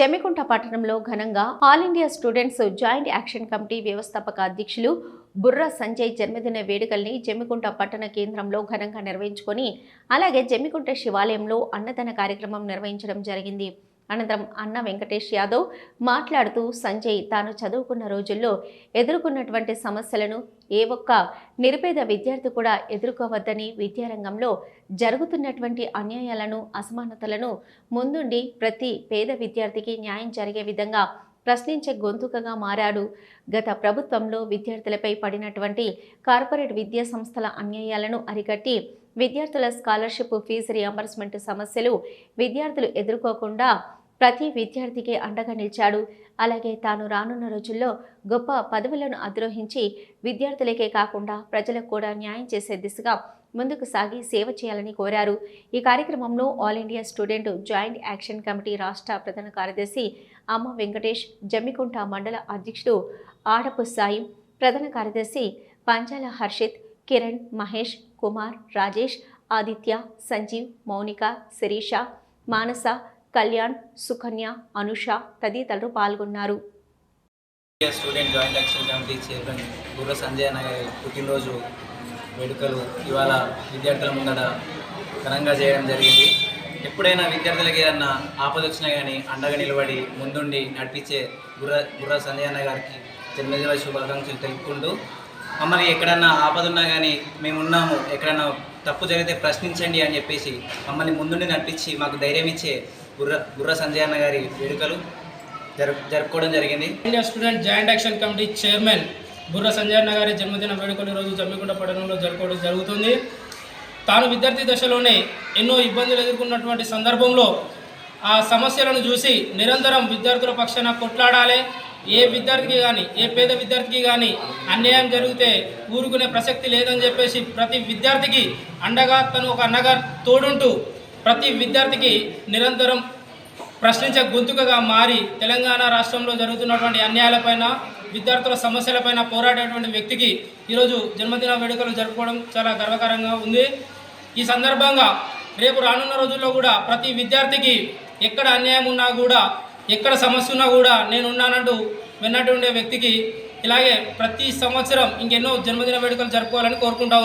జమ్మికుంట పట్టణంలో ఘనంగా all India students joint action committee వ్యవస్థాపక అధ్యక్షులు బుర్రా సంజయ్ జన్మదిన వేడుకల్ని జమ్మికుంట పట్టణ కేంద్రంలో ఘనంగా నిర్వహించుకొని అలాగే జమ్మికుంట శివాలయంలో అన్నదాన కార్యక్రమం నిర్వహించడం జరిగింది. అనంతరం అన్న వెంకటేష్ యాదవ్ మాట్లాడుతూ సంజయ్ తాను చదువుకున్న రోజుల్లో ఎదుర్కొన్నటువంటి సమస్యలను ఏ ఒక్క నిరుపేద విద్యార్థి కూడా ఎదుర్కోవద్దని, విద్యారంగంలో జరుగుతున్నటువంటి అన్యాయాలను, అసమానతలను ముందుండి ప్రతి పేద విద్యార్థికి న్యాయం జరిగే విధంగా ప్రశ్నించే గొంతుకగా మారాడు. గత ప్రభుత్వంలో విద్యార్థులపై పడినటువంటి కార్పొరేట్ విద్యా సంస్థల అన్యాయాలను అరికట్టి విద్యార్థుల స్కాలర్షిప్, ఫీజు రియంబర్స్మెంట్ సమస్యలు విద్యార్థులు ఎదుర్కోకుండా ప్రతి విద్యార్థికి అండగా నిలిచాడు. అలాగే తాను రానున్న రోజుల్లో గొప్ప పదవులను అధిరోహించి విద్యార్థులకే కాకుండా ప్రజలకు కూడా న్యాయం చేసే దిశగా ముందుకు సాగి సేవ చేయాలని కోరారు. ఈ కార్యక్రమంలో all India student joint action committee రాష్ట్ర ప్రధాన కార్యదర్శి అమ్మ వెంకటేష్, జమ్మికుంట మండల అధ్యక్షుడు ఆడపు సాయి, ప్రధాన కార్యదర్శి పంచాల హర్షిత్, కిరణ్, మహేష్, కుమార్, రాజేష్, ఆదిత్య, సంజీవ్, మౌనిక, శిరీష, మానస, కళ్యాణ్, సుకన్య, అనుష తదితరులు పాల్గొన్నారు. Student joint action committee chairman Burra Sanjay అన్న గారి పుట్టినరోజు వేడుకలు ఇవాళ విద్యార్థుల ముందట ఘనంగా చేయడం జరిగింది. ఎప్పుడైనా విద్యార్థులకి ఏదన్నా ఆపద వచ్చినా కానీ అండగా నిలబడి ముందుండి నడిపించే బుర్రా సంజయ్ అన్న గారికి జన్మదిన శుభాకాంక్షలు తెలుపుకుంటూ, మమ్మల్ని ఎక్కడన్నా ఆపద ఉన్నా కానీ మేము ఉన్నాము, ఎక్కడన్నా తప్పు జరిగితే ప్రశ్నించండి అని చెప్పేసి మమ్మల్ని ముందుండి నడిపించి మాకు ధైర్యం ఇచ్చే బుర్రా సంజయ్ అన్న గారి వేడుకలు జరుపుకోవడం జరిగింది. India student joint action committee chairman Burra Sanjay అన్న గారి జన్మదిన వేడుకలు ఈరోజు జమ్మికుంట పట్టణంలో జరుపుకోవడం జరుగుతుంది. తాను విద్యార్థి దశలోనే ఎన్నో ఇబ్బందులు ఎదుర్కొన్నటువంటి సందర్భంలో ఆ సమస్యలను చూసి నిరంతరం విద్యార్థుల పక్షాన కొట్లాడాలి. ఏ విద్యార్థికి కానీ, ఏ పేద విద్యార్థికి కానీ అన్యాయం జరిగితే ఊరుకునే ప్రసక్తి లేదని చెప్పేసి ప్రతి విద్యార్థికి అండగా తను ఒక అన్నగా తోడుంటూ ప్రతి విద్యార్థికి నిరంతరం ప్రశ్నించే గొంతుకగా మారి తెలంగాణ రాష్ట్రంలో జరుగుతున్నటువంటి అన్యాయాలపైన, విద్యార్థుల సమస్యలపైన పోరాడేటువంటి వ్యక్తికి ఈరోజు జన్మదిన వేడుకలు జరుపుకోవడం చాలా గర్వకారంగా ఉంది. ఈ సందర్భంగా రేపు రానున్న రోజుల్లో కూడా ప్రతి విద్యార్థికి ఎక్కడ అన్యాయం ఉన్నా కూడా, ఎక్కడ సమస్య ఉన్నా కూడా నేనున్నానంటూ విన్నట్టు ఉండే వ్యక్తికి ఇలాగే ప్రతి సంవత్సరం ఇంకెన్నో జన్మదిన వేడుకలు జరుపుకోవాలని కోరుకుంటా ఉన్నాను.